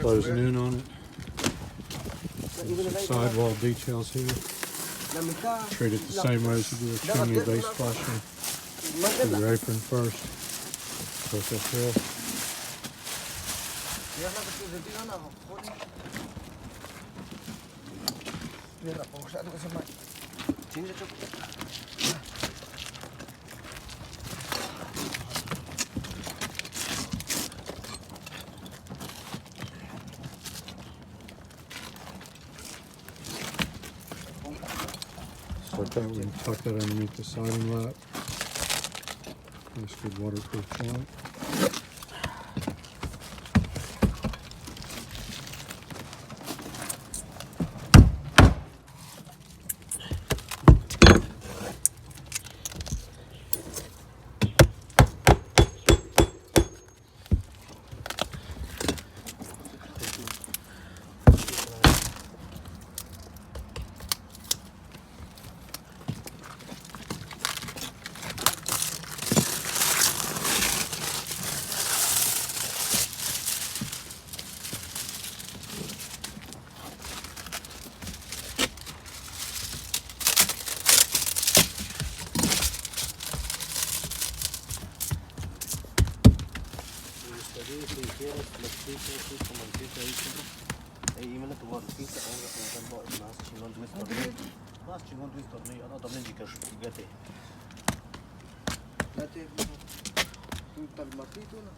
Closing in on it. Sidewall details here. Treat it the same way as you do a chimney base flashing. Do your apron first. Work uphill. Start that when you tuck that underneath the siding lap. Nice good waterproof joint. Si hicieras los pisos así como el piso ahí, y me lo tuvo el piso, más chingón Luis Tornillo. Más chingón Luis Tornillo, no también de que juguete. Date, tú tal martito, ¿no?